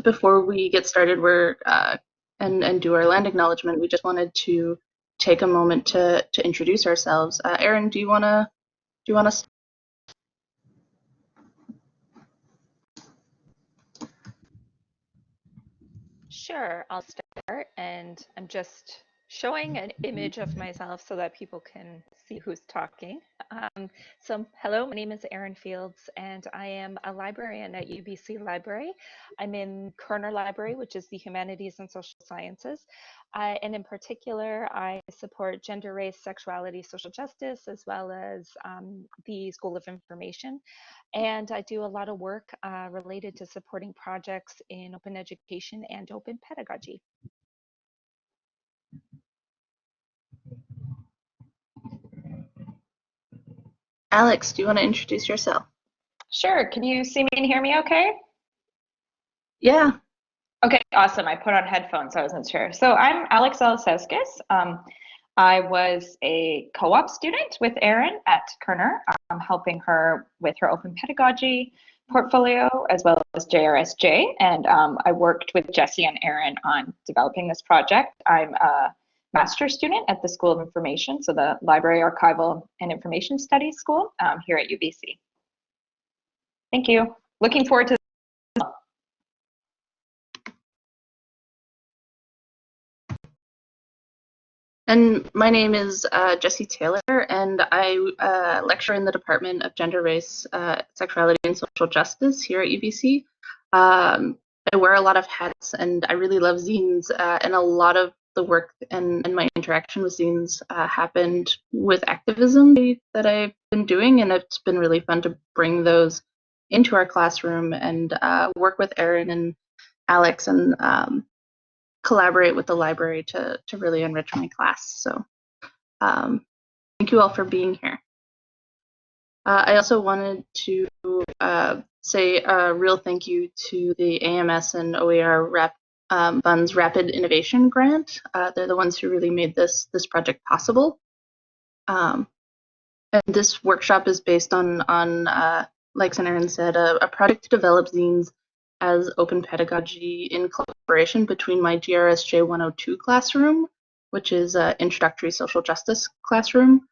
Before we get started, and do our land acknowledgement, we just wanted to take a moment to introduce ourselves. Erin, do you wanna? Sure, I'll start, and I'm just showing an image of myself so that people can see who's talking. So, hello, my name is Erin Fields, and I am a librarian at UBC Library. I'm in Kerner Library, which is the Humanities and Social Sciences. And in particular, I support gender, race, sexuality, social justice, as well as the School of Information. And I do a lot of work related to supporting projects in open education and open pedagogy. Alex, do you want to introduce yourself? Sure. Can you see me and hear me okay? Yeah. Okay, awesome. I put on headphones, so I wasn't sure. So I'm Alex Eliseskis. I was a co-op student with Erin at Kerner, helping her with her open pedagogy portfolio as well as JRSJ. And I worked with Jesse and Erin on developing this project. I'm a master's student at the School of Information, so the Library, Archival, and Information Studies School here at UBC. Thank you. Looking forward to. And my name is Jessie Taylor, and I lecture in the Department of Gender, Race, Sexuality, and Social Justice here at UBC. I wear a lot of hats, and I really love zines, and a lot of the work and my interaction with zines happened with activism that I've been doing, and it's been really fun to bring those into our classroom and work with Erin and Alex and collaborate with the library to really enrich my class. So thank you all for being here. I also wanted to say a real thank you to the AMS and OER Funds Rapid Innovation Grant. They're the ones who really made this project possible. And this workshop is based on like Erin said, a project to develop zines as open pedagogy in collaboration between my GRSJ 102 classroom, which is an introductory social justice classroom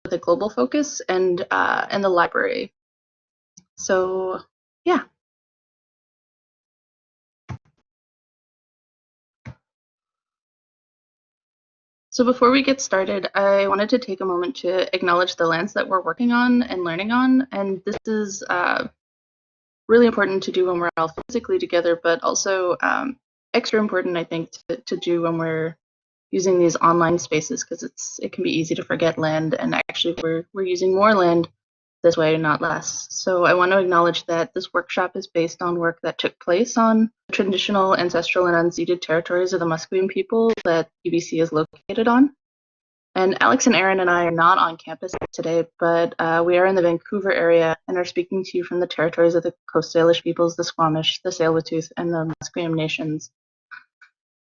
with a global focus, and the library. So yeah. So before we get started, I wanted to take a moment to acknowledge the lands that we're working on and learning on, and this is really important to do when we're all physically together, but also extra important, I think, to do when we're using these online spaces, because it can be easy to forget land, and actually we're using more land this way, not less. So I want to acknowledge that this workshop is based on work that took place on the traditional, ancestral, and unceded territories of the Musqueam people that UBC is located on. And Alex and Erin and I are not on campus today, but we are in the Vancouver area and are speaking to you from the territories of the Coast Salish peoples, the Squamish, the Tsleil-Waututh, and the Musqueam nations.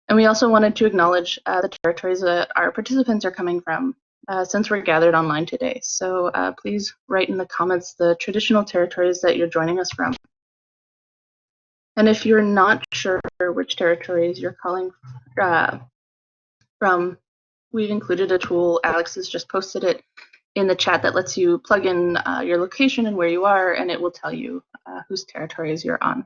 And we also wanted to acknowledge the territories that our participants are coming from, since we're gathered online today. So please write in the comments the traditional territories that you're joining us from. And if you're not sure which territories you're calling from, we've included a tool. Alex has just posted it in the chat that lets you plug in your location and where you are, and it will tell you whose territories you're on.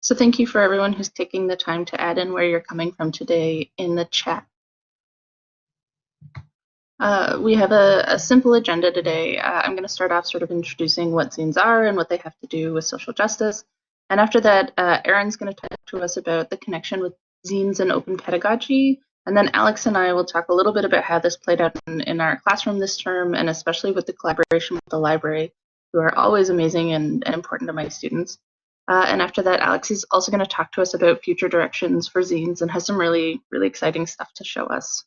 So thank you for everyone who's taking the time to add in where you're coming from today in the chat. We have a simple agenda today. I'm going to start off sort of introducing what zines are and what they have to do with social justice. And after that, Erin's going to talk to us about the connection with zines and open pedagogy. And then Alex and I will talk a little bit about how this played out in our classroom this term, and especially with the collaboration with the library, who are always amazing and important to my students. And after that, Alex is also going to talk to us about future directions for zines and has some really, really exciting stuff to show us.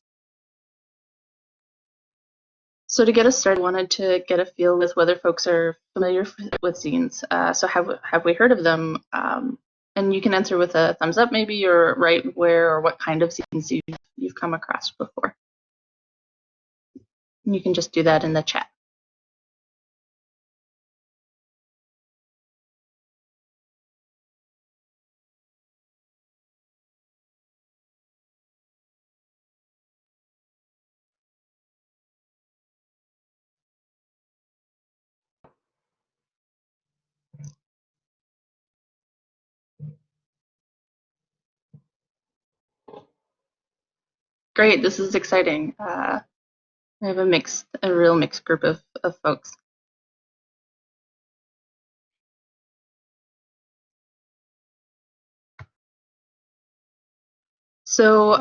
So to get us started, I wanted to get a feel with whether folks are familiar with zines. So have we heard of them? And you can answer with a thumbs up maybe, or write where or what kind of zines you've come across before. And you can just do that in the chat. Great, this is exciting. We have a real mixed group of folks. So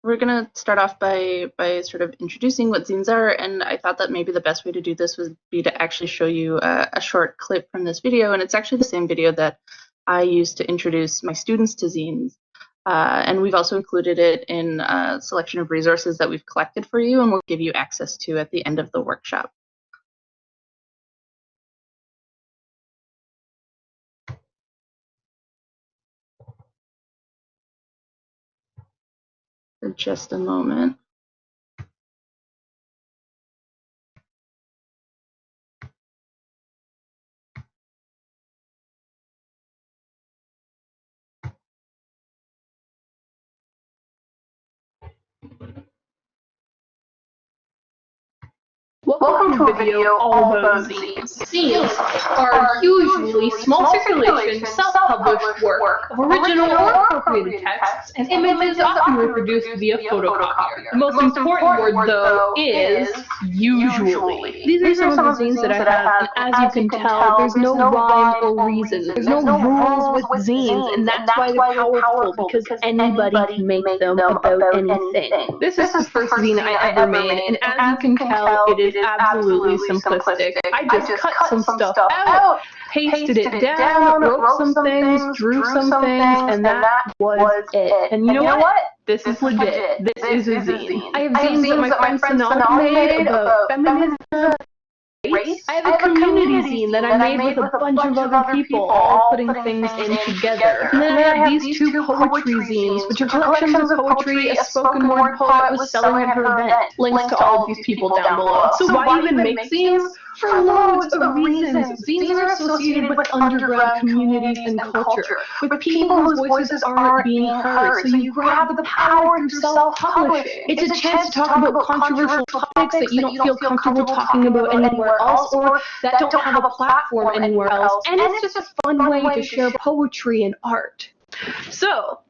we're going to start off by sort of introducing what zines are, and I thought that maybe the best way to do this would be to actually show you a short clip from this video, and it's actually the same video that I used to introduce my students to zines. And we've also included it in a selection of resources that we've collected for you and we'll give you access to at the end of the workshop. For just a moment. Welcome to a video all about zines. Zines are usually small circulation, self-published work of original or appropriated texts and images often reproduced via photocopier. The most important word, though, is usually. These are some of the zines that I have, and as you can tell, there's no rhyme or reason. There's no rules with zines, and that's why they're powerful, because anybody can make them about anything. This is the first zine I ever made, and as you can tell, it is absolutely simplistic. I just cut some stuff out, pasted it down, wrote some things, drew some things, and that was it. And you know what? This is legit. This is a zine. I have zines that my friend Sanal made about feminism. I have a community zine that I made with a bunch of other people, all putting things in together. And then I have these two poetry zines, which are collections of poetry a spoken word poet was selling at her event. Links to all of these people down below. So why even make zines? For loads of reasons. Zines are associated with underground communities and culture, with people whose voices aren't being heard. So you grab the power through self-publishing. It's a chance to talk about controversial topics that you don't feel comfortable talking about anywhere else, or that don't have a platform anywhere else. And it's just a fun way to share poetry and art. So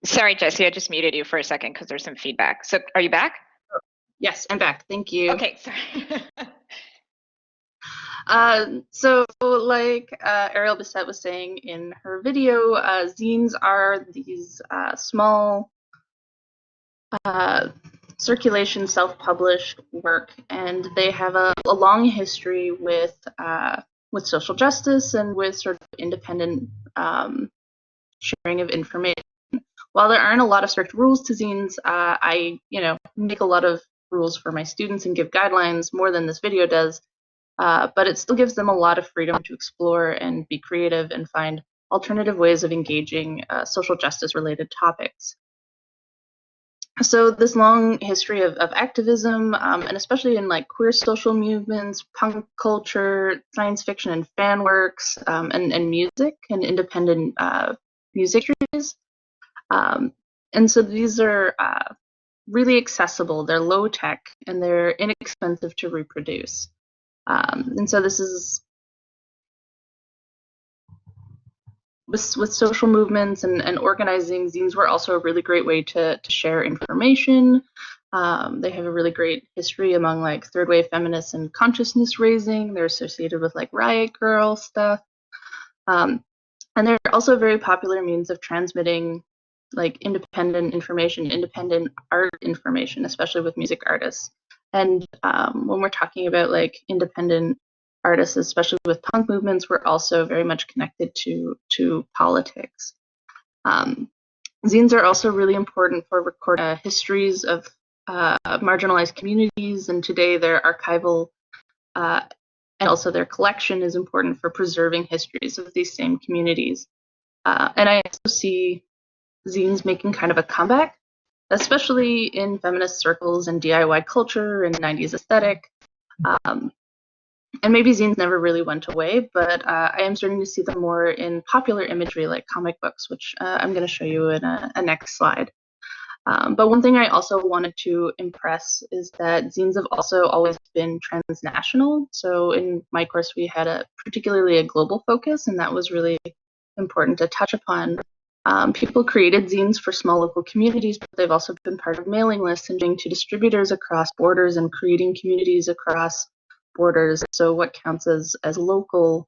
Sorry, Jesse, I just muted you for a second because there's some feedback. So are you back? Yes, I'm back. Thank you. Okay, sorry. So like Ariel Bissett was saying in her video, zines are these small circulation self-published work, and they have a long history with social justice and with sort of independent sharing of information. While there aren't a lot of strict rules to zines, I make a lot of rules for my students and give guidelines more than this video does. But it still gives them a lot of freedom to explore and be creative and find alternative ways of engaging social justice related topics. So this long history of activism, and especially in like queer social movements, punk culture, science fiction and fan works, and music and independent music series. And so these are really accessible, they're low tech, and they're inexpensive to reproduce. And so this is with social movements and organizing, zines were also a really great way to share information. They have a really great history among like third wave feminists and consciousness raising. They're associated with like Riot Girl stuff. And they're also a very popular means of transmitting like independent information, independent art information, especially with music artists. And when we're talking about like independent artists, especially with punk movements, we're also very much connected to politics. Zines are also really important for recording histories of marginalized communities, and today their archival and also their collection is important for preserving histories of these same communities. And I also see zines making kind of a comeback, especially in feminist circles and DIY culture and 90s aesthetic. And maybe zines never really went away, but I am starting to see them more in popular imagery like comic books, which I'm going to show you in a next slide. But one thing I also wanted to impress is that zines have also always been transnational. So in my course, we had particularly a global focus, and that was really important to touch upon. People created zines for small local communities, but they've also been part of mailing lists and going to distributors across borders and creating communities across borders. So what counts as local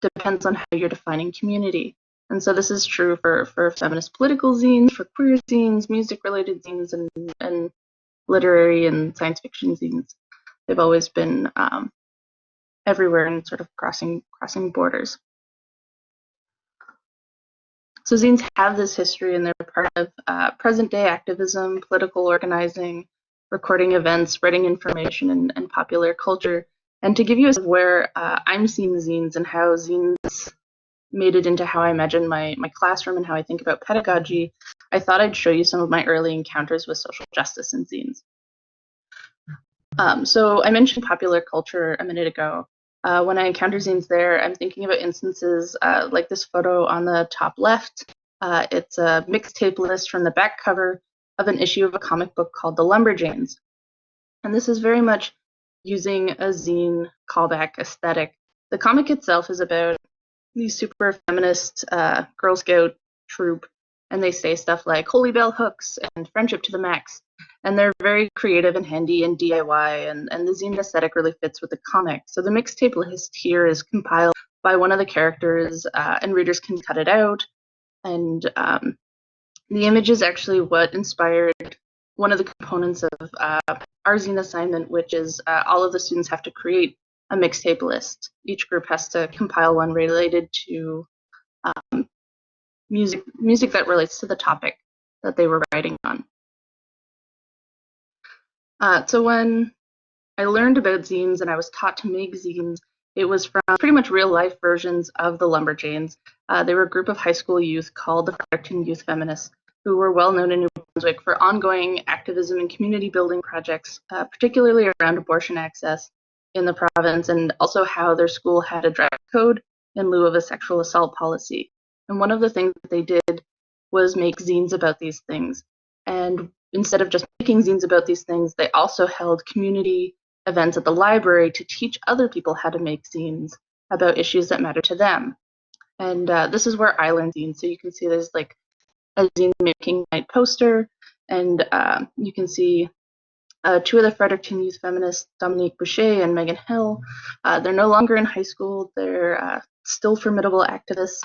depends on how you're defining community. And so this is true for feminist political zines, for queer zines, music-related zines, and literary and science fiction zines. They've always been everywhere and sort of crossing borders. So zines have this history, and they're part of present-day activism, political organizing, recording events, spreading information, and popular culture. And to give you a sense of where I'm seeing zines and how zines made it into how I imagine my classroom and how I think about pedagogy, I thought I'd show you some of my early encounters with social justice in zines. So I mentioned popular culture a minute ago. When I encounter zines there, I'm thinking about instances like this photo on the top left. It's a mixtape list from the back cover of an issue of a comic book called The Lumberjanes. And this is very much using a zine callback aesthetic. The comic itself is about these super feminist Girl Scout troop, and they say stuff like holy bell hooks and friendship to the max. And they're very creative and handy and DIY, and the zine aesthetic really fits with the comic. So the mixtape list here is compiled by one of the characters, and readers can cut it out. And the image is actually what inspired one of the components of our zine assignment, which is all of the students have to create a mixtape list. Each group has to compile one related to music that relates to the topic that they were writing on. So when I learned about zines and I was taught to make zines, it was from pretty much real life versions of the Lumberjanes. They were a group of high school youth called the Fredericton Youth Feminists, who were well known in New Brunswick for ongoing activism and community building projects, particularly around abortion access in the province, and also how their school had a dress code in lieu of a sexual assault policy. And one of the things that they did was make zines about these things. And instead of just making zines about these things, they also held community events at the library to teach other people how to make zines about issues that matter to them. And this is where I learned zines. So you can see there's like a zine-making night poster, and you can see two of the Fredericton youth feminists, Dominique Boucher and Megan Hill. They're no longer in high school. They're still formidable activists,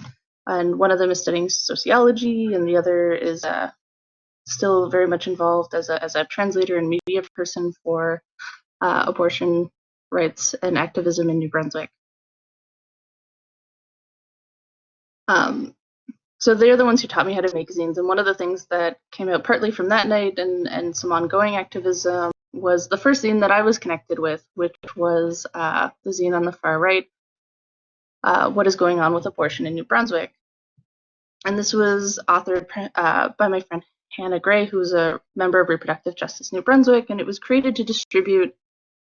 and one of them is studying sociology, and the other is still very much involved as a translator and media person for abortion rights and activism in New Brunswick. So they're the ones who taught me how to make zines, and one of the things that came out partly from that night and some ongoing activism was the first zine that I was connected with, which was the zine on the far right, What is Going On with Abortion in New Brunswick. And this was authored by my friend Hannah Gray, who's a member of Reproductive Justice New Brunswick, and it was created to distribute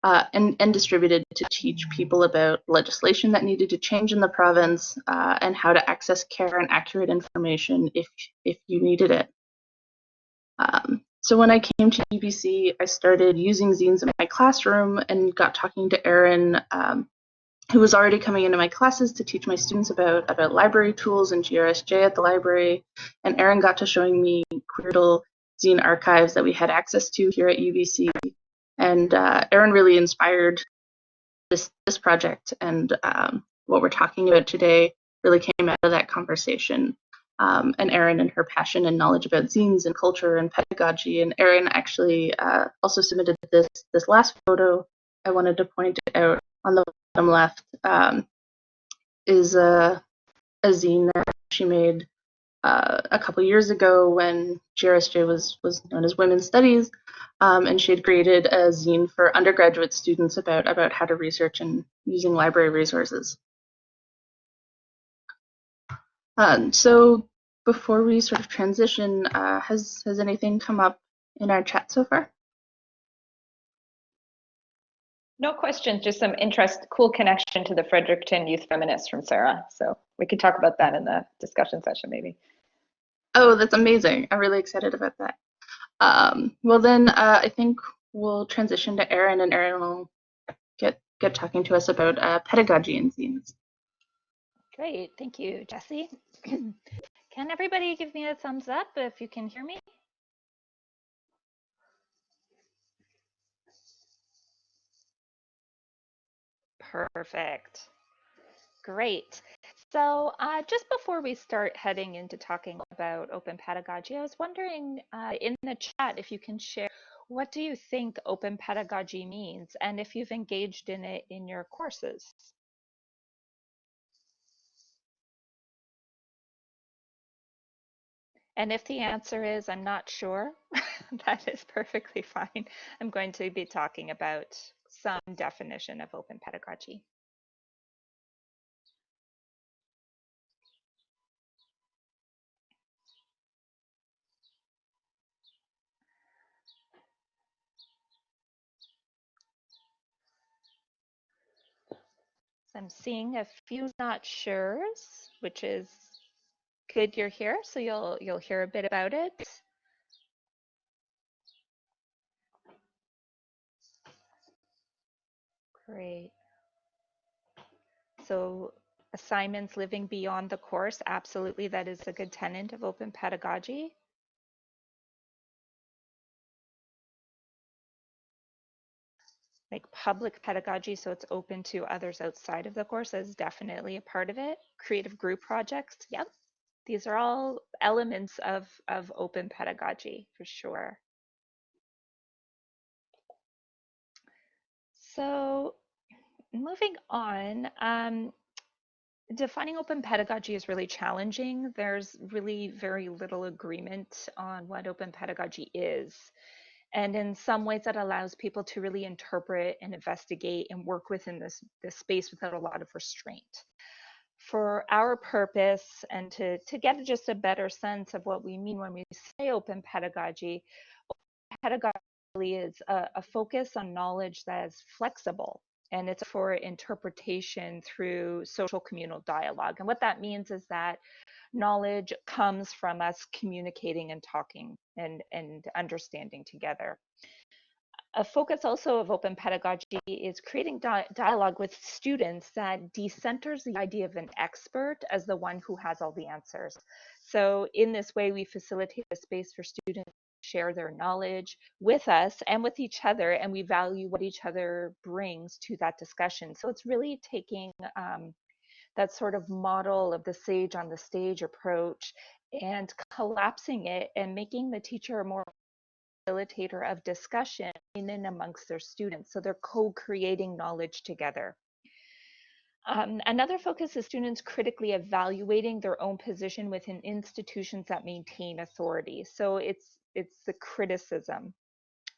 and distributed to teach people about legislation that needed to change in the province and how to access care and accurate information if you needed it. So when I came to UBC, I started using zines in my classroom and got talking to Erin, who was already coming into my classes to teach my students about library tools and GRSJ at the library. And Erin got to showing me Queerdle zine archives that we had access to here at UBC. And Erin really inspired this project, and what we're talking about today really came out of that conversation. And Erin and her passion and knowledge about zines and culture and pedagogy. And Erin actually also submitted this last photo I wanted to point out on the bottom left is a zine that she made a couple years ago when GRSJ was known as Women's Studies, and she had created a zine for undergraduate students about how to research and using library resources. So before we sort of transition, has anything come up in our chat so far? No questions, just some interest, cool connection to the Fredericton youth feminists from Sarah. So we could talk about that in the discussion session maybe. Oh, that's amazing. I'm really excited about that. Well then, I think we'll transition to Erin, and Erin will get talking to us about pedagogy and zines. Great, thank you, Jessie. Can everybody give me a thumbs up if you can hear me? Perfect. Great. So just before we start heading into talking about open pedagogy, I was wondering in the chat if you can share, what do you think open pedagogy means, and if you've engaged in it in your courses? And if the answer is I'm not sure, that is perfectly fine. I'm going to be talking about some definition of open pedagogy. So I'm seeing a few not sure's, which is good you're here, so you'll hear a bit about it. Great. So assignments living beyond the course, absolutely, that is a good tenet of open pedagogy. Like public pedagogy, so it's open to others outside of the course, is definitely a part of it. Creative group projects, yep. These are all elements of open pedagogy for sure. So moving on, defining open pedagogy is really challenging. There's really very little agreement on what open pedagogy is. And in some ways that allows people to really interpret and investigate and work within this space without a lot of restraint. For our purpose and to get just a better sense of what we mean when we say open pedagogy is a focus on knowledge that is flexible, and it's for interpretation through social communal dialogue. And what that means is that knowledge comes from us communicating and talking and understanding together. A focus also of open pedagogy is creating dialogue with students that decenters the idea of an expert as the one who has all the answers. So in this way, we facilitate a space for students to share their knowledge with us and with each other, and we value what each other brings to that discussion. So it's really taking that sort of model of the sage on the stage approach and collapsing it and making the teacher a more facilitator of discussion in and amongst their students. So they're co-creating knowledge together. Another focus is students critically evaluating their own position within institutions that maintain authority. So it's the criticism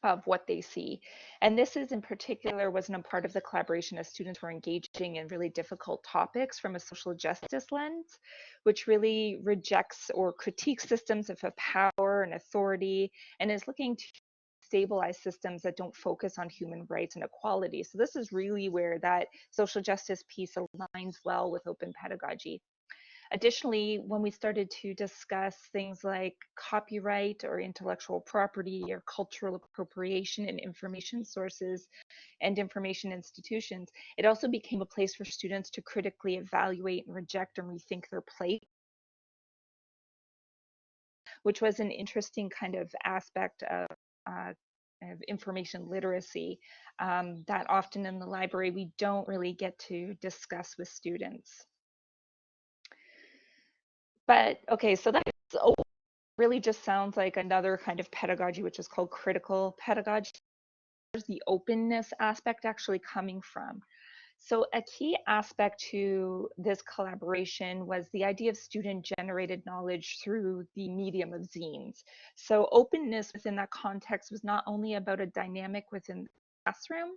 of what they see. And this is in particular wasn't a part of the collaboration as students were engaging in really difficult topics from a social justice lens, which really rejects or critiques systems of power and authority and is looking to stabilize systems that don't focus on human rights and equality. So this is really where that social justice piece aligns well with open pedagogy. Additionally, when we started to discuss things like copyright or intellectual property or cultural appropriation in information sources and information institutions, it also became a place for students to critically evaluate and reject and rethink their place, which was an interesting kind of aspect of information literacy that often in the library we don't really get to discuss with students. But okay, so that's really just sounds like another kind of pedagogy, which is called critical pedagogy. Where's the openness aspect actually coming from? So a key aspect to this collaboration was the idea of student-generated knowledge through the medium of zines. So openness within that context was not only about a dynamic within the classroom,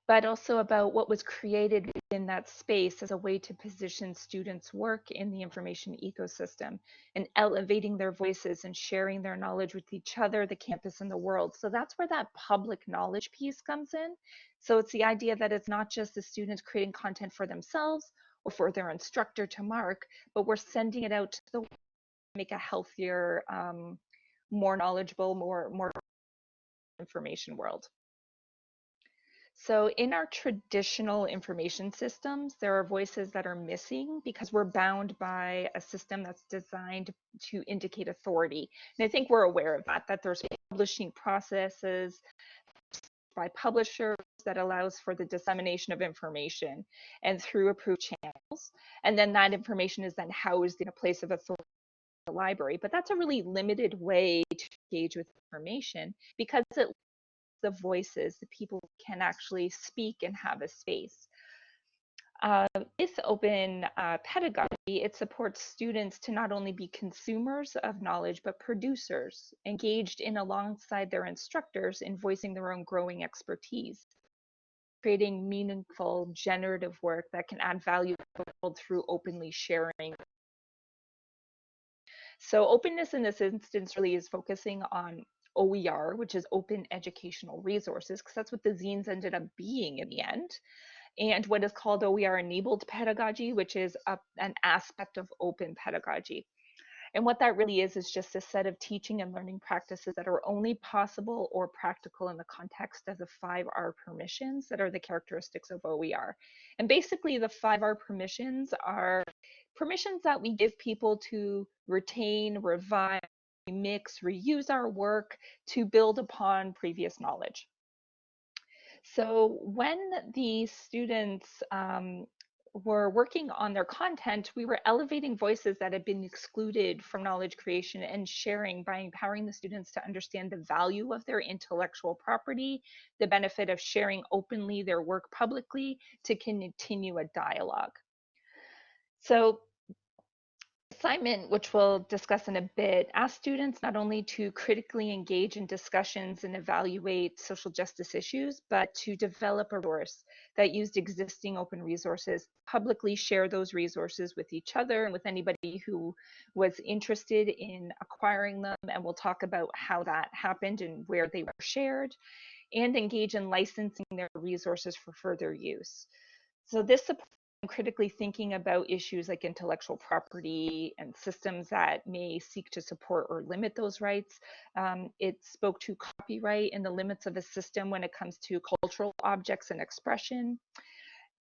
but also about what was created within that space as a way to position students' work in the information ecosystem and elevating their voices and sharing their knowledge with each other, the campus, and the world. So that's where that public knowledge piece comes in. So it's the idea that it's not just the students creating content for themselves or for their instructor to mark, but we're sending it out to the world to make a healthier, more knowledgeable, more information world. So in our traditional information systems, there are voices that are missing because we're bound by a system that's designed to indicate authority. And I think we're aware of that there's publishing processes by publishers that allows for the dissemination of information and through approved channels. And then that information is then housed in a place of authority in the library. But that's a really limited way to engage with information because it the voices, the people can actually speak and have a space. With open pedagogy, it supports students to not only be consumers of knowledge, but producers, engaged in alongside their instructors in voicing their own growing expertise, creating meaningful generative work that can add value to the world through openly sharing. So openness in this instance really is focusing on OER, which is open educational resources, because that's what the zines ended up being in the end, and what is called OER enabled pedagogy, which is an aspect of open pedagogy. And what that really is just a set of teaching and learning practices that are only possible or practical in the context of the 5R permissions that are the characteristics of OER. And basically the 5R permissions are permissions that we give people to retain, revise, remix, reuse our work to build upon previous knowledge. So when the students were working on their content, we were elevating voices that had been excluded from knowledge creation and sharing by empowering the students to understand the value of their intellectual property, the benefit of sharing openly their work publicly to continue a dialogue. So assignment, which we'll discuss in a bit, asks students not only to critically engage in discussions and evaluate social justice issues, but to develop a resource that used existing open resources, publicly share those resources with each other and with anybody who was interested in acquiring them. And we'll talk about how that happened and where they were shared, and engage in licensing their resources for further use. So this supports critically thinking about issues like intellectual property and systems that may seek to support or limit those rights. It spoke to copyright and the limits of a system when it comes to cultural objects and expression.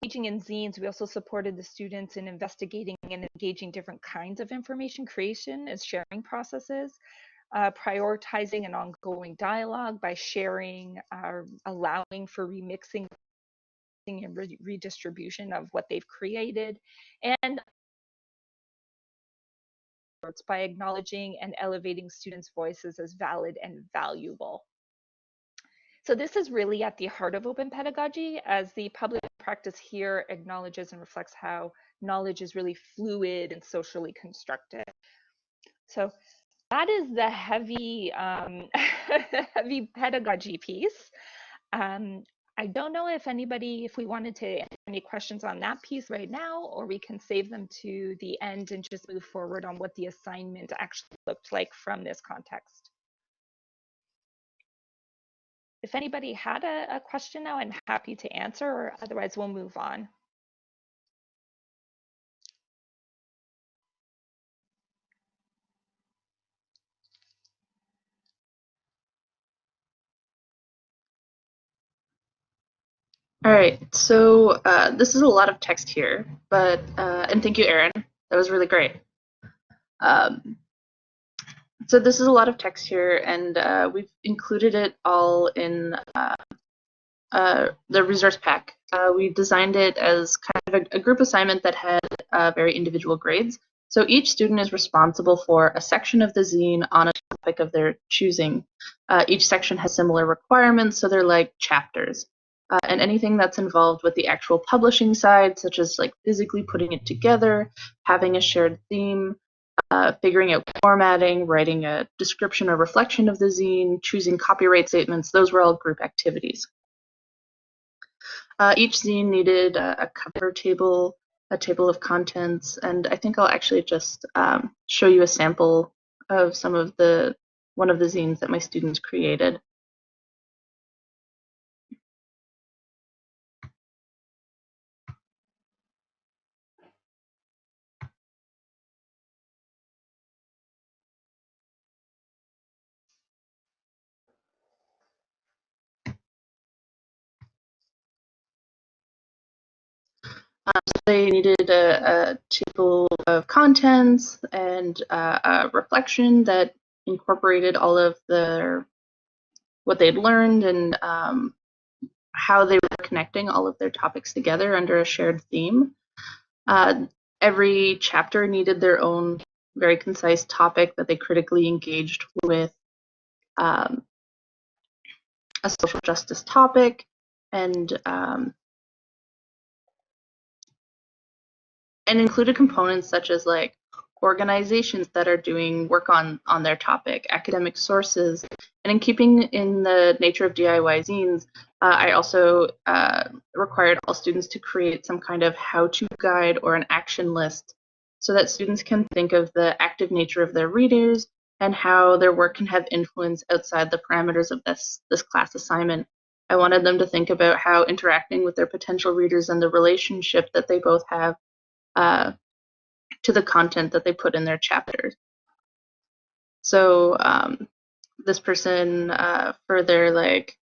Engaging in zines, we also supported the students in investigating and engaging different kinds of information creation and sharing processes, prioritizing an ongoing dialogue by sharing, allowing for remixing and redistribution of what they've created, and by acknowledging and elevating students' voices as valid and valuable. So this is really at the heart of open pedagogy, as the public practice here acknowledges and reflects how knowledge is really fluid and socially constructed. So that is the heavy, heavy pedagogy piece. I don't know if we wanted to answer any questions on that piece right now, or we can save them to the end and just move forward on what the assignment actually looked like from this context. If anybody had a question now, I'm happy to answer, or otherwise we'll move on. All right, so this is a lot of text here, but, and thank you, Erin, that was really great. So this is a lot of text here, and we've included it all in the resource pack. We designed it as kind of a group assignment that had very individual grades. So each student is responsible for a section of the zine on a topic of their choosing. Each section has similar requirements, so they're like chapters. And anything that's involved with the actual publishing side, such as like physically putting it together, having a shared theme, figuring out formatting, writing a description or reflection of the zine, choosing copyright statements, those were all group activities. Each zine needed a cover table, a table of contents, and I think I'll actually just show you a sample of one of the zines that my students created. So they needed a table of contents and a reflection that incorporated all of what they'd learned and how they were connecting all of their topics together under a shared theme. Every chapter needed their own very concise topic that they critically engaged with, a social justice topic, and included components such as like organizations that are doing work on their topic, academic sources, and in keeping in the nature of DIY zines, I also required all students to create some kind of how-to guide or an action list so that students can think of the active nature of their readers and how their work can have influence outside the parameters of this class assignment. I wanted them to think about how interacting with their potential readers and the relationship that they both have to the content that they put in their chapters. So this person, for their like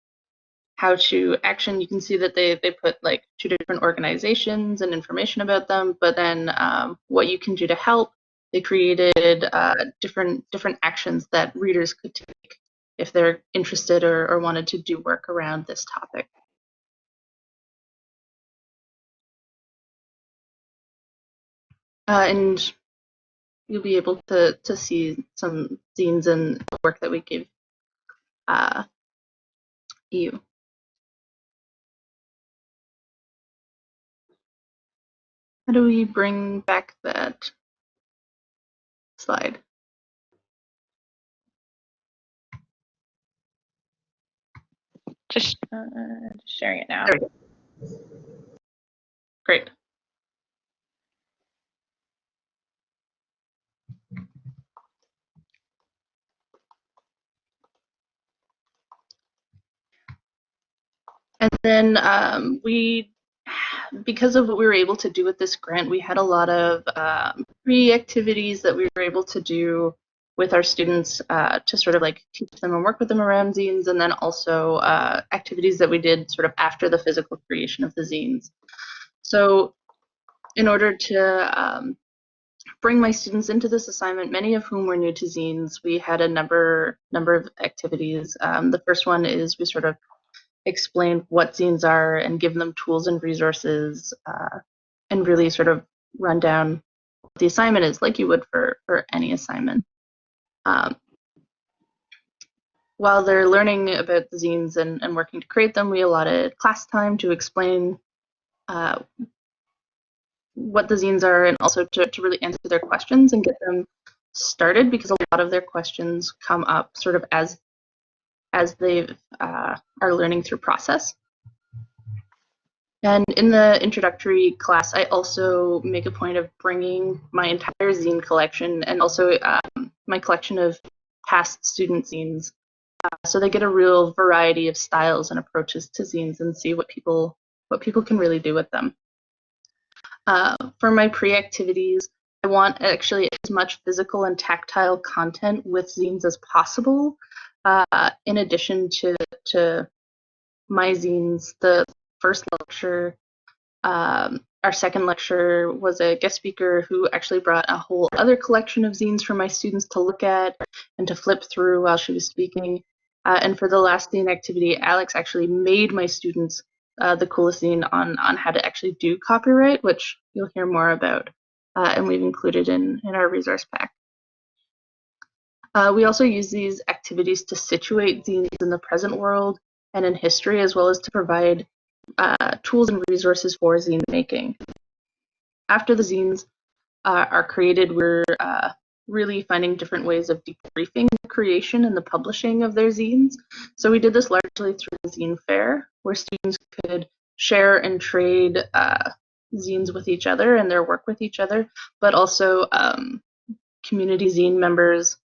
how to action, you can see that they put like 2 different organizations and information about them, but then what you can do to help, they created different actions that readers could take if they're interested or wanted to do work around this topic. And you'll be able to see some zines and the work that we give you. How do we bring back that slide? Just sharing it now. There we go. Great. And then we because of what we were able to do with this grant, we had a lot of pre-activities that we were able to do with our students to sort of like teach them and work with them around zines, and then also activities that we did sort of after the physical creation of the zines. So in order to bring my students into this assignment, many of whom were new to zines, we had a number of activities. The first one is we sort of explain what zines are and give them tools and resources and really sort of run down what the assignment is, like you would for any assignment. While they're learning about the zines and working to create them, we allotted class time to explain what the zines are and also to really answer their questions and get them started, because a lot of their questions come up sort of as they are learning through process. And in the introductory class, I also make a point of bringing my entire zine collection and also my collection of past student zines, so they get a real variety of styles and approaches to zines and see what people can really do with them. For my pre-activities, I want actually as much physical and tactile content with zines as possible. In addition to my zines, the first lecture, our second lecture was a guest speaker who actually brought a whole other collection of zines for my students to look at and to flip through while she was speaking. And for the last zine activity, Alex actually made my students the coolest zine on how to actually do copyright, which you'll hear more about, and we've included in our resource pack. We also use these activities to situate zines in the present world and in history, as well as to provide tools and resources for zine making. After the zines are created, we're really finding different ways of debriefing the creation and the publishing of their zines. So we did this largely through the zine fair, where students could share and trade zines with each other and their work with each other, but also community zine members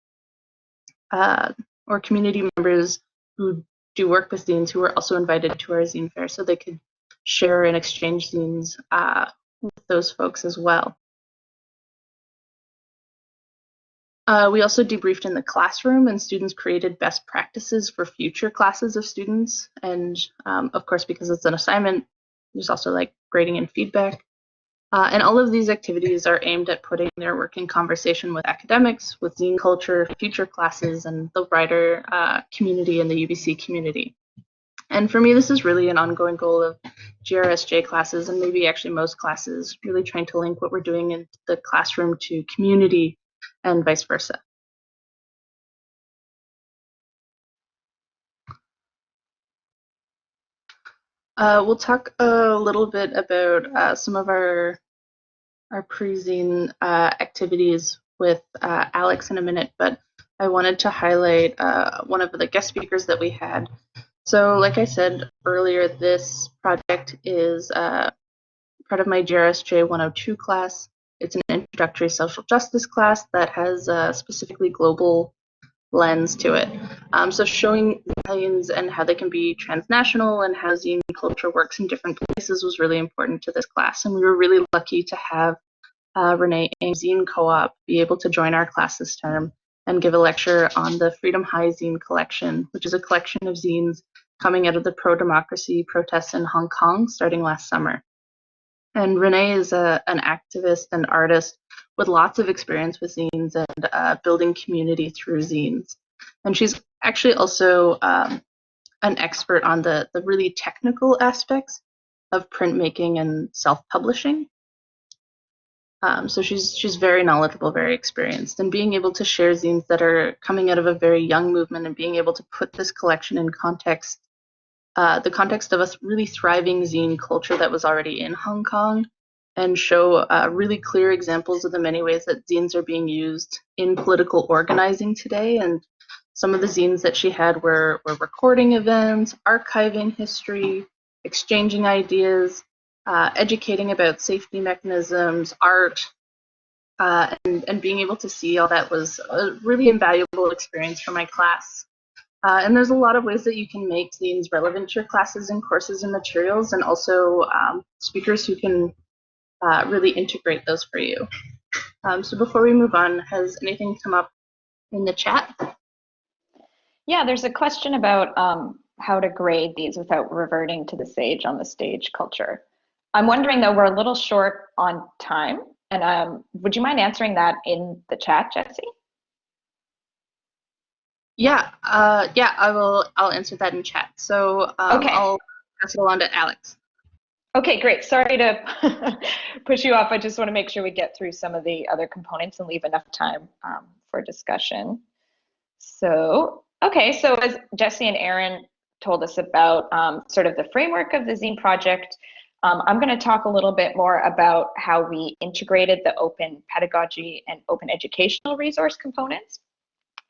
or community members who do work with zines who were also invited to our zine fair, so they could share and exchange zines with those folks as well. We also debriefed in the classroom, and students created best practices for future classes of students. And of course, because it's an assignment, there's also like grading and feedback. And all of these activities are aimed at putting their work in conversation with academics, with zine culture, future classes, and the wider community and the UBC community. And for me, this is really an ongoing goal of GRSJ classes, and maybe actually most classes, really trying to link what we're doing in the classroom to community and vice versa. We'll talk a little bit about some of our pre-zine activities with Alex in a minute, but I wanted to highlight one of the guest speakers that we had. So like I said earlier, this project is part of my GRSJ 102 class. It's an introductory social justice class that has a specifically global lens to it. So showing zines and how they can be transnational and how zine culture works in different places was really important to this class. And we were really lucky to have Renee Ng Zine Co-op be able to join our class this term and give a lecture on the Freedom High Zine Collection, which is a collection of zines coming out of the pro-democracy protests in Hong Kong starting last summer. And Renee is an activist and artist with lots of experience with zines and building community through zines. And she's actually also an expert on the really technical aspects of printmaking and self-publishing. So she's very knowledgeable, very experienced, and being able to share zines that are coming out of a very young movement and being able to put this collection in context, the context of a really thriving zine culture that was already in Hong Kong, and show really clear examples of the many ways that zines are being used in political organizing today. And some of the zines that she had were recording events, archiving history, exchanging ideas, educating about safety mechanisms, art, and being able to see all that was a really invaluable experience for my class. And there's a lot of ways that you can make zines relevant to your classes and courses and materials, and also speakers who can really integrate those for you. So before we move on, has anything come up in the chat? Yeah, there's a question about how to grade these without reverting to the sage on the stage culture. I'm wondering though, we're a little short on time, and would you mind answering that in the chat, Jesse? Yeah, I will. I'll answer that in chat. So Okay. I'll pass it along to Alex. Okay, great. Sorry to push you off. I just want to make sure we get through some of the other components and leave enough time for discussion. So, okay, so as Jesse and Aaron told us about sort of the framework of the zine project, I'm going to talk a little bit more about how we integrated the open pedagogy and open educational resource components.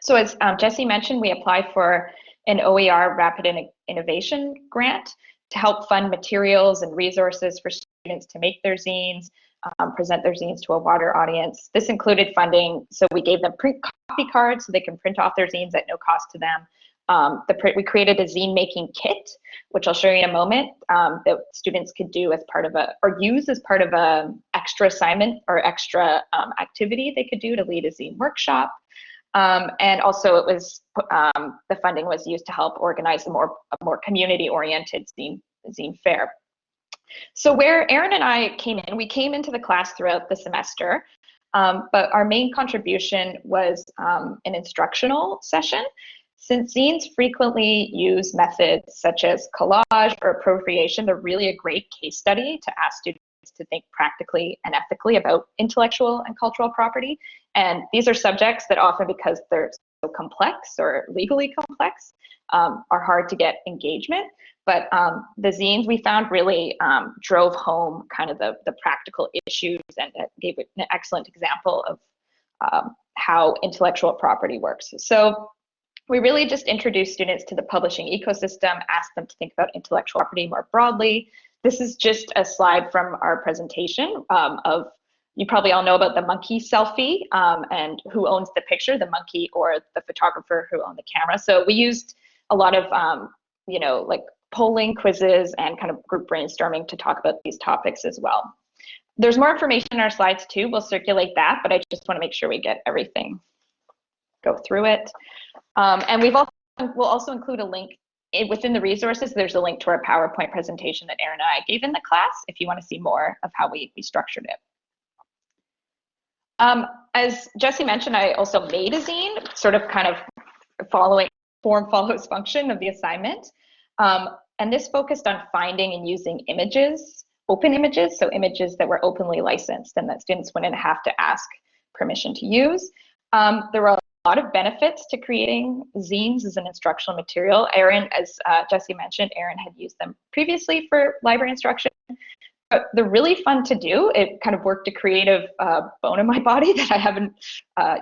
So as Jesse mentioned, we applied for an OER Rapid Innovation Grant to help fund materials and resources for students to make their zines, present their zines to a wider audience. This included funding, so we gave them print copy cards so they can print off their zines at no cost to them. We created a zine-making kit, which I'll show you in a moment, that students could do as part of or use as part of a extra assignment or extra activity they could do to lead a zine workshop. And also it was, the funding was used to help organize a more community-oriented zine fair. So where Aaron and I came in, we came into the class throughout the semester, but our main contribution was an instructional session. Since zines frequently use methods such as collage or appropriation, they're really a great case study to ask students to think practically and ethically about intellectual and cultural property. And these are subjects that often, because they're so complex or legally complex, are hard to get engagement. But the zines we found really drove home kind of the practical issues and gave an excellent example of how intellectual property works. So we really just introduced students to the publishing ecosystem, asked them to think about intellectual property more broadly. This is just a slide from our presentation of, you probably all know about the monkey selfie and who owns the picture, the monkey or the photographer who owned the camera. So we used a lot of, you know, like polling, quizzes, and kind of group brainstorming to talk about these topics as well. There's more information in our slides too. We'll circulate that, but I just want to make sure we get everything, go through it. And we'll also include a link within the resources. There's a link to our PowerPoint presentation that Aaron and I gave in the class if you want to see more of how we structured it. As Jesse mentioned, I also made a zine, sort of kind of following form follows function of the assignment. And this focused on finding and using images, open images, so images that were openly licensed and that students wouldn't have to ask permission to use. There were a lot of benefits to creating zines as an instructional material. Aaron, as Jesse mentioned, Aaron had used them previously for library instruction. But they're really fun to do. It kind of worked a creative bone in my body that I haven't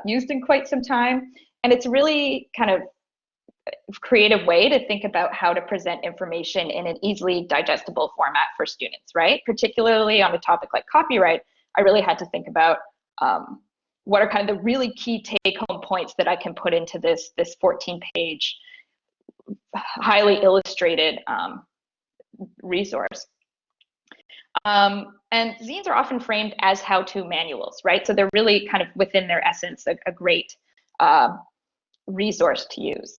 used in quite some time. And it's really kind of creative way to think about how to present information in an easily digestible format for students, right? Particularly on a topic like copyright, I really had to think about what are kind of the really key take-home points that I can put into this 14-page, highly illustrated resource. And zines are often framed as how-to manuals, right? So they're really kind of within their essence a great resource to use.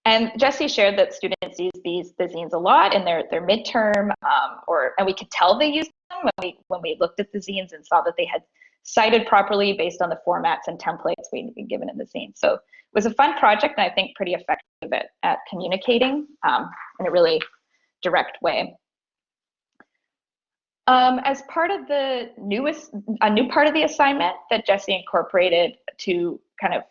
And Jesse shared that students use the zines a lot in their midterm, and we could tell they used them when we looked at the zines and saw that they had cited properly based on the formats and templates we'd been given in the zine. So it was a fun project, and I think pretty effective at communicating in a really direct way. As part of a new part of the assignment that Jesse incorporated to kind of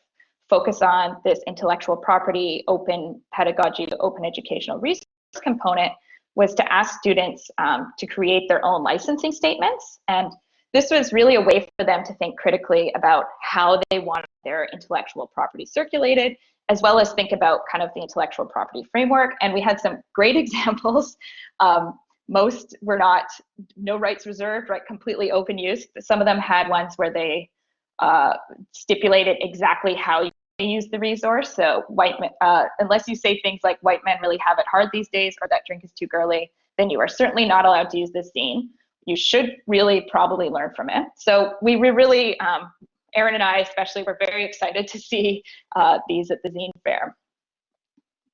focus on this intellectual property, open pedagogy, open educational resource component was to ask students to create their own licensing statements. And this was really a way for them to think critically about how they want their intellectual property circulated, as well as think about kind of the intellectual property framework. And we had some great examples. Most were not, no rights reserved, right, completely open use. Some of them had ones where they stipulated exactly how you use the resource. So unless you say things like white men really have it hard these days, or that drink is too girly, then you are certainly not allowed to use this zine. You should really probably learn from it. So we really, Erin and I especially, were very excited to see these at the Zine Fair.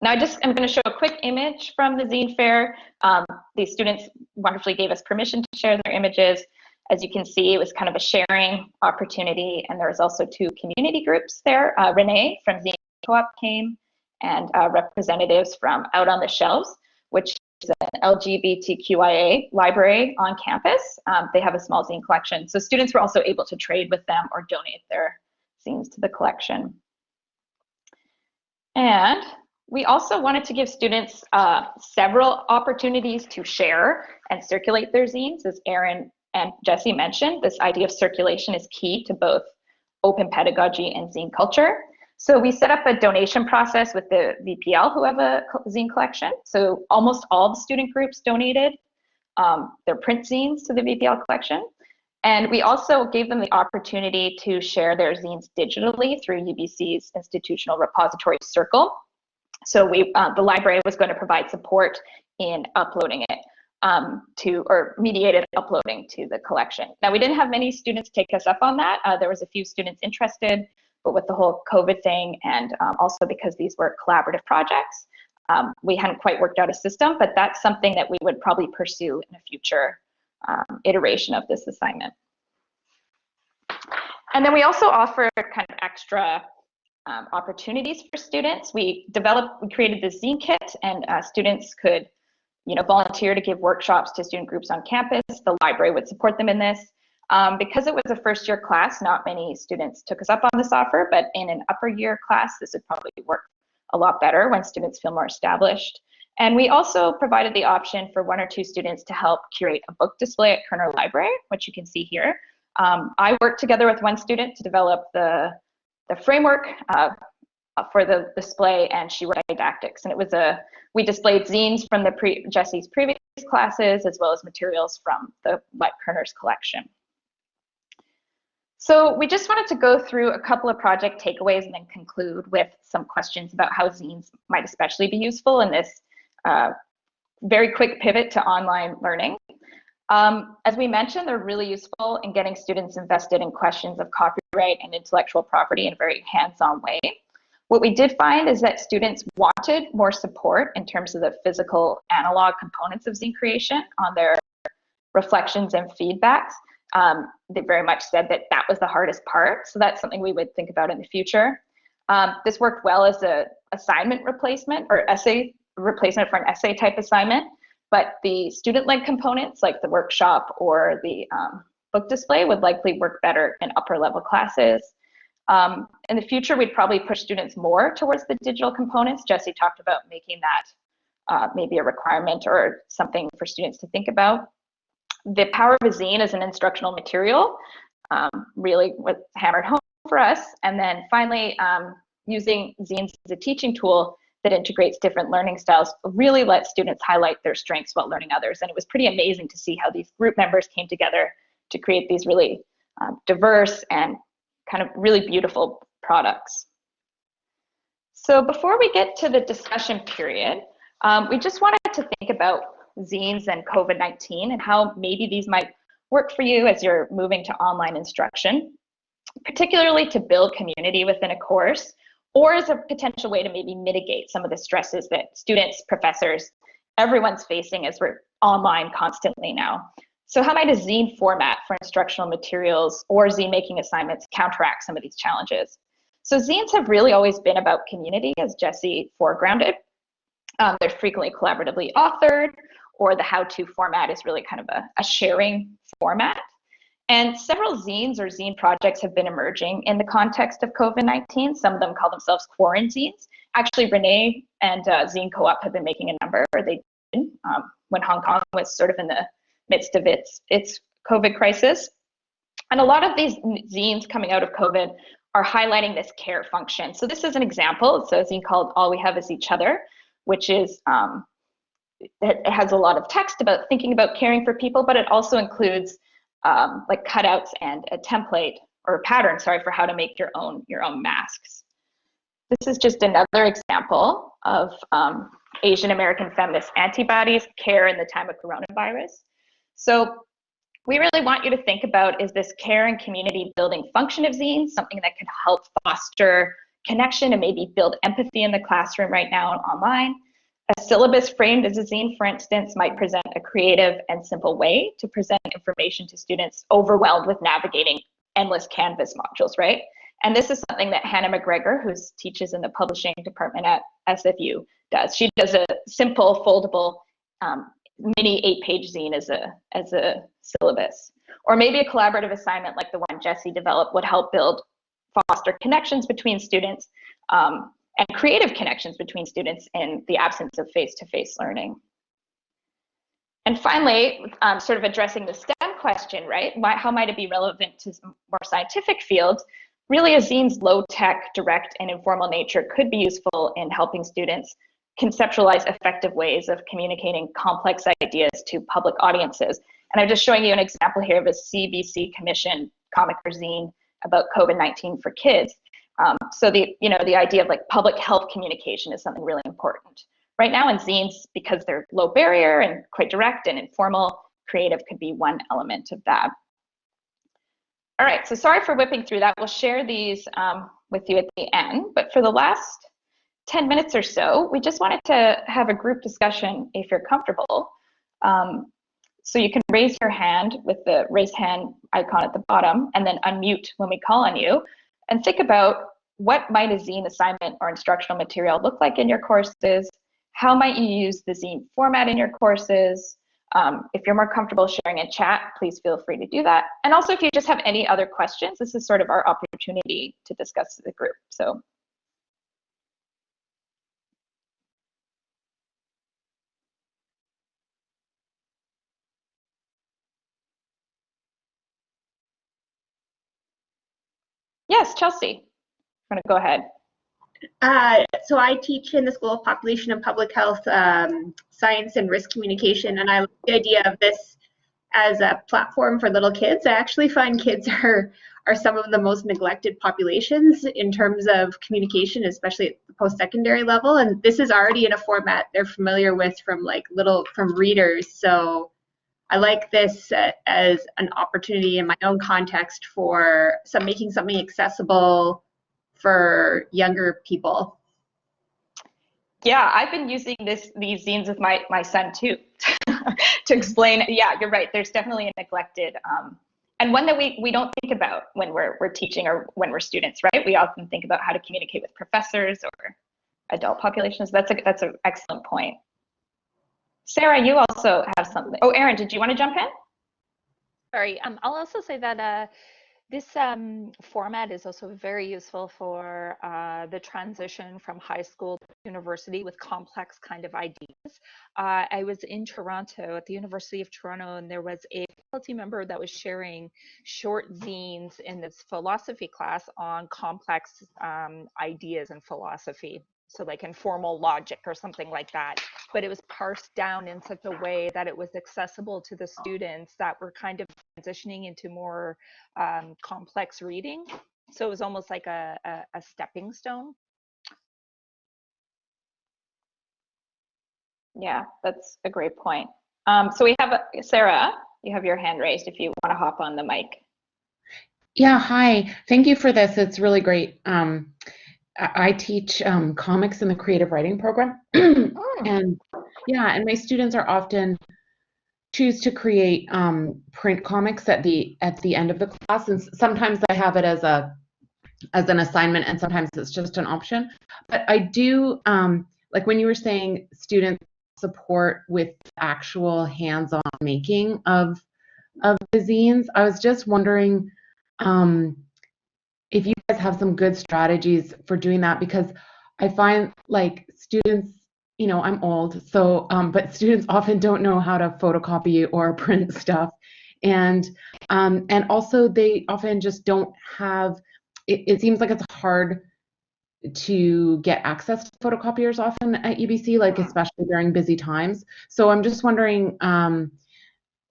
Now I'm going to show a quick image from the Zine Fair. These students wonderfully gave us permission to share their images. As you can see, it was kind of a sharing opportunity, and there was also 2 community groups there. Renee from Zine Co-op came, and representatives from Out on the Shelves, which is an LGBTQIA library on campus. They have a small zine collection, so students were also able to trade with them or donate their zines to the collection. And we also wanted to give students several opportunities to share and circulate their zines. As Erin and Jesse mentioned, this idea of circulation is key to both open pedagogy and zine culture. So we set up a donation process with the VPL who have a zine collection. So almost all the student groups donated their print zines to the VPL collection. And we also gave them the opportunity to share their zines digitally through UBC's Institutional Repository Circle. So the library was going to provide support in uploading it or mediated uploading to the collection. Now, we didn't have many students take us up on that. There was a few students interested, but with the whole COVID thing, and also because these were collaborative projects, we hadn't quite worked out a system, but that's something that we would probably pursue in a future iteration of this assignment. And then we also offered kind of extra opportunities for students. We created this zine kit, and students could, volunteer to give workshops to student groups on campus. The library would support them in this. Because it was a first-year class, not many students took us up on this offer, but in an upper year class, this would probably work a lot better when students feel more established. And we also provided the option for 1 or 2 students to help curate a book display at Kerner Library, which you can see here. I worked together with 1 student to develop the framework for the display, and she wrote didactics. And it was we displayed zines from Jesse's previous classes, as well as materials from the Kerner's collection. So we just wanted to go through a couple of project takeaways and then conclude with some questions about how zines might especially be useful in this very quick pivot to online learning. As we mentioned, they're really useful in getting students invested in questions of copyright and intellectual property in a very hands-on way. What we did find is that students wanted more support in terms of the physical analog components of zine creation on their reflections and feedbacks. They very much said that that was the hardest part, so that's something we would think about in the future. This worked well as an assignment replacement or essay replacement for an essay type assignment, but the student-led components like the workshop or the book display would likely work better in upper level classes. In the future, we'd probably push students more towards the digital components. Jesse talked about making that maybe a requirement or something for students to think about. The power of a zine as an instructional material really was hammered home for us. And then finally, using zines as a teaching tool that integrates different learning styles really lets students highlight their strengths while learning others. And it was pretty amazing to see how these group members came together to create these really diverse and kind of really beautiful products. So before we get to the discussion period, we just wanted to think about zines and COVID-19 and how maybe these might work for you as you're moving to online instruction, particularly to build community within a course, or as a potential way to maybe mitigate some of the stresses that students, professors, everyone's facing as we're online constantly now. So how might a zine format for instructional materials or zine-making assignments counteract some of these challenges? So zines have really always been about community, as Jesse foregrounded. They're frequently collaboratively authored, or the how-to format is really kind of a sharing format. And several zines or zine projects have been emerging in the context of COVID-19. Some of them call themselves quarantines. Actually, Renee and Zine Co-op have been making a number, or they did, when Hong Kong was sort of in the midst of its COVID crisis. And a lot of these zines coming out of COVID are highlighting this care function. So this is an example. It's a zine called All We Have Is Each Other, which is, it has a lot of text about thinking about caring for people, but it also includes like cutouts and a template or a pattern, sorry, for how to make your own masks. This is just another example of Asian American feminist antibodies, care in the time of coronavirus. So we really want you to think about, is this care and community building function of zines something that could help foster connection and maybe build empathy in the classroom right now and online? A syllabus framed as a zine, for instance, might present a creative and simple way to present information to students overwhelmed with navigating endless Canvas modules, right? And this is something that Hannah McGregor, who teaches in the publishing department at SFU, does. She does a simple foldable mini 8-page zine as a syllabus. Or maybe a collaborative assignment like the one Jessie developed would help foster connections between students and creative connections between students in the absence of face-to-face learning. And finally, sort of addressing the STEM question, right? How might it be relevant to more scientific fields? Really, a zine's low-tech, direct, and informal nature could be useful in helping students conceptualize effective ways of communicating complex ideas to public audiences. And I'm just showing you an example here of a CBC commissioned comic or zine about COVID-19 for kids. So the idea of like public health communication is something really important. Right now in zines, because they're low barrier and quite direct and informal, creative could be one element of that. All right, so sorry for whipping through that. We'll share these with you at the end, but for the last 10 minutes or so, we just wanted to have a group discussion if you're comfortable. So you can raise your hand with the raise hand icon at the bottom and then unmute when we call on you, and think about what might a zine assignment or instructional material look like in your courses? How might you use the zine format in your courses? If you're more comfortable sharing in chat, please feel free to do that. And also, if you just have any other questions, this is sort of our opportunity to discuss as a group. So. Yes, Chelsea, I'm going to go ahead. So I teach in the School of Population and Public Health, Science and Risk Communication, and I like the idea of this as a platform for little kids. I actually find kids are some of the most neglected populations in terms of communication, especially at the post-secondary level, and this is already in a format they're familiar with from readers. So I like this as an opportunity in my own context for making something accessible for younger people. Yeah, I've been using these zines with my son too to explain. Yeah, you're right. There's definitely a neglected and one that we don't think about when we're teaching or when we're students, right? We often think about how to communicate with professors or adult populations. That's an excellent point. Sarah, you also have something. Oh, Erin, did you want to jump in? Sorry, I'll also say that this format is also very useful for the transition from high school to university with complex kind of ideas. I was in Toronto at the University of Toronto, and there was a faculty member that was sharing short zines in this philosophy class on complex ideas in philosophy. So like informal logic or something like that, but it was parsed down in such a way that it was accessible to the students that were kind of transitioning into more complex reading. So it was almost like a stepping stone. Yeah, that's a great point. So we have Sarah, you have your hand raised if you want to hop on the mic. Yeah, hi. Thank you for this. It's really great. I teach comics in the creative writing program, and yeah, and my students are often choose to create print comics at the end of the class, and sometimes I have it as an assignment, and sometimes it's just an option. But I do like when you were saying student support with actual hands-on making of the zines. I was just wondering if you guys have some good strategies for doing that, because I find like students, you know, I'm old, so but students often don't know how to photocopy or print stuff, and also they often just don't have. It seems like it's hard to get access to photocopiers often at UBC, like especially during busy times. So I'm just wondering,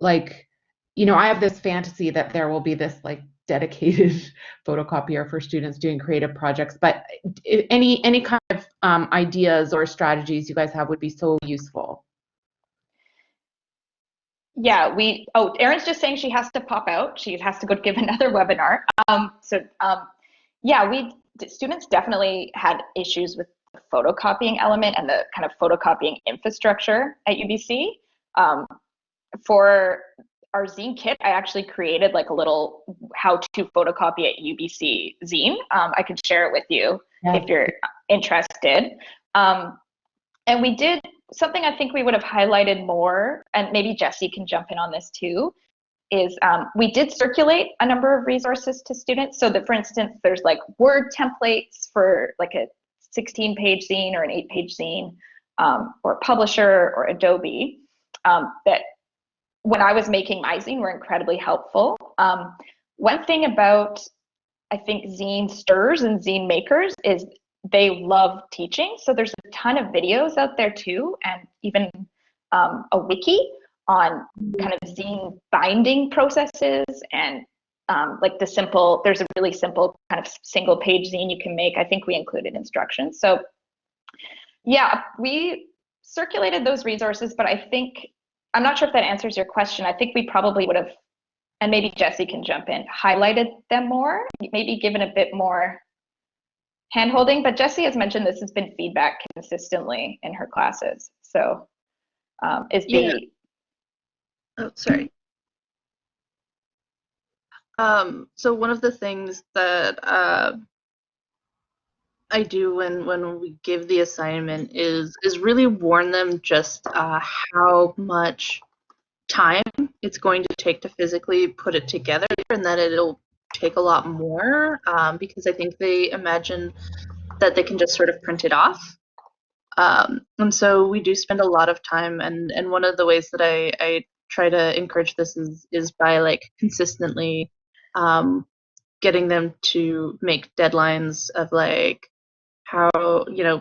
like, you know, I have this fantasy that there will be this like dedicated photocopier for students doing creative projects, but any kind of ideas or strategies you guys have would be so useful. Yeah, Erin's just saying she has to pop out. She has to go give another webinar. Yeah, students definitely had issues with the photocopying element and the kind of photocopying infrastructure at UBC. For our zine kit, I actually created like a little how to photocopy at UBC zine. I could share it with you if you're interested. And we did something I think we would have highlighted more, and maybe Jesse can jump in on this too, is we did circulate a number of resources to students. So that, for instance, there's like Word templates for like a 16-page zine or an 8-page zine, or Publisher or Adobe, that when I was making my zine were incredibly helpful. One thing about, I think, zine stirrers and zine makers is they love teaching. So there's a ton of videos out there too, and even a wiki on kind of zine binding processes and like there's a really simple kind of single page zine you can make. I think we included instructions. So yeah, we circulated those resources, but I think, I'm not sure if that answers your question. I think we probably would have, and maybe Jesse can jump in, highlighted them more, maybe given a bit more hand-holding, but Jesse has mentioned this has been feedback consistently in her classes. So Oh, sorry. So one of the things that I do when we give the assignment is really warn them just how much time it's going to take to physically put it together, and that it'll take a lot more, because I think they imagine that they can just sort of print it off. And so we do spend a lot of time, and one of the ways that I try to encourage this is by like consistently getting them to make deadlines of like how,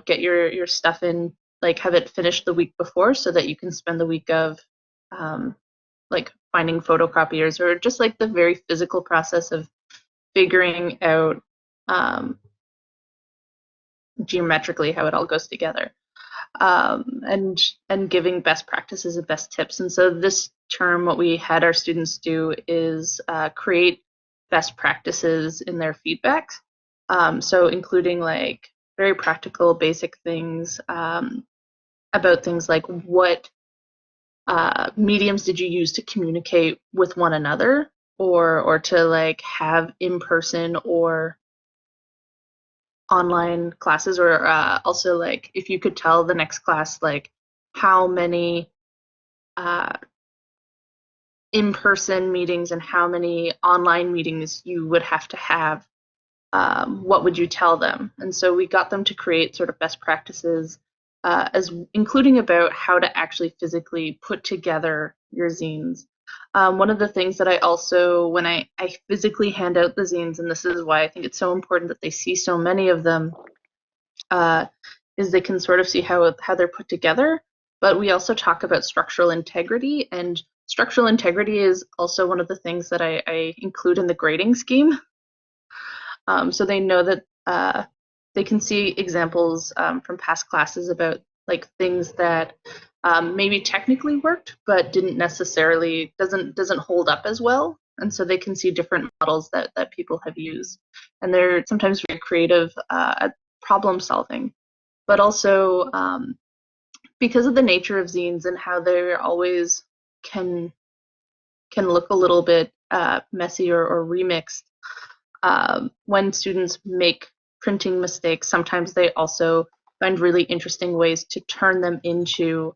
get your stuff in, like have it finished the week before so that you can spend the week of like finding photocopiers, or just like the very physical process of figuring out geometrically how it all goes together, and giving best practices and best tips. And so this term, what we had our students do is create best practices in their feedback. So including like very practical, basic things about things like what mediums did you use to communicate with one another, or to like have in-person or online classes, or also like if you could tell the next class like how many in-person meetings and how many online meetings you would have to have, what would you tell them? And so we got them to create sort of best practices, as including about how to actually physically put together your zines. One of the things that I also, when I physically hand out the zines, and this is why I think it's so important that they see so many of them, is they can sort of see how they're put together. But we also talk about structural integrity, and structural integrity is also one of the things that I include in the grading scheme. So they know that they can see examples from past classes about like things that maybe technically worked but didn't necessarily doesn't hold up as well, and so they can see different models that people have used, and they're sometimes very creative at problem solving, but also because of the nature of zines and how they always can look a little bit messy or remixed. When students make printing mistakes, sometimes they also find really interesting ways to turn them into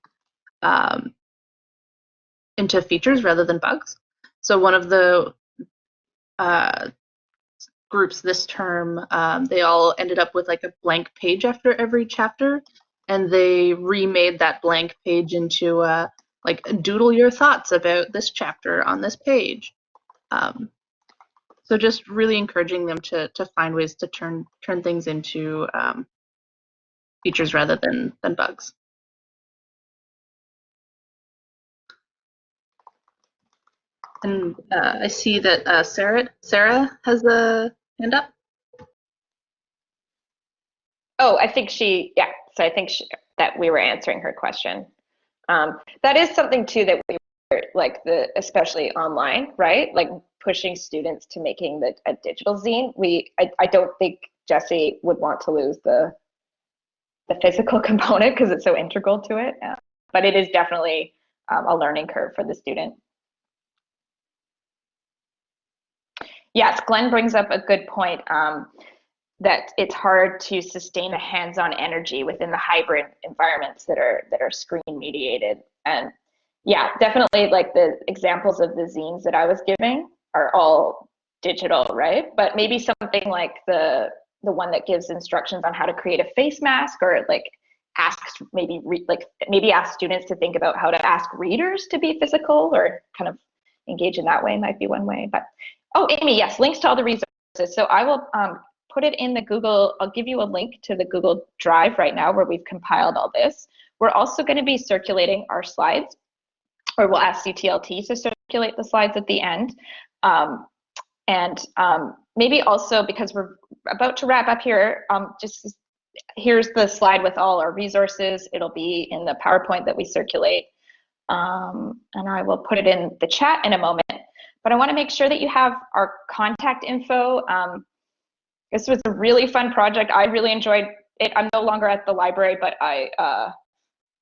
features rather than bugs. So one of the groups this term, they all ended up with like a blank page after every chapter, and they remade that blank page into like doodle your thoughts about this chapter on this page. So just really encouraging them to find ways to turn things into features rather than bugs. And I see that Sarah has a hand up. Oh, I think yeah. So I think that we were answering her question. That is something too that we were like especially online, right? Like pushing students to making a digital zine. I don't think Jessie would want to lose the physical component because it's so integral to it. But it is definitely a learning curve for the student. Yes, Glenn brings up a good point. That it's hard to sustain a hands-on energy within the hybrid environments that are screen mediated. And yeah, definitely like the examples of the zines that I was giving are all digital, right? But maybe something like the one that gives instructions on how to create a face mask, or like asks maybe ask students to think about how to ask readers to be physical, or kind of engage in that way might be one way. But oh, Amy, yes, links to all the resources. So I will put it in the Google, I'll give you a link to the Google Drive right now where we've compiled all this. We're also going to be circulating our slides, or we'll ask CTLT to circulate the slides at the end. Maybe also, because we're about to wrap up here, just here's the slide with all our resources. It'll be in the PowerPoint that we circulate. And I will put it in the chat in a moment. But I want to make sure that you have our contact info. This was a really fun project. I really enjoyed it. I'm no longer at the library, but I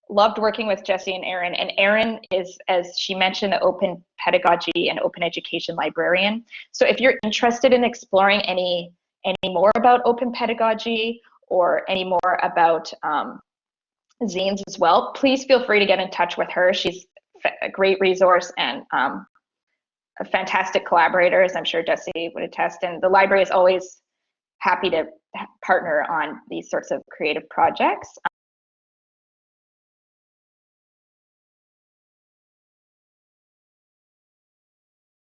loved working with Jessie and Erin. And Erin is, as she mentioned, the open pedagogy and open education librarian. So if you're interested in exploring any more about open pedagogy, or any more about zines as well, please feel free to get in touch with her. She's a great resource and a fantastic collaborator, as I'm sure Jessie would attest. And the library is always happy to partner on these sorts of creative projects.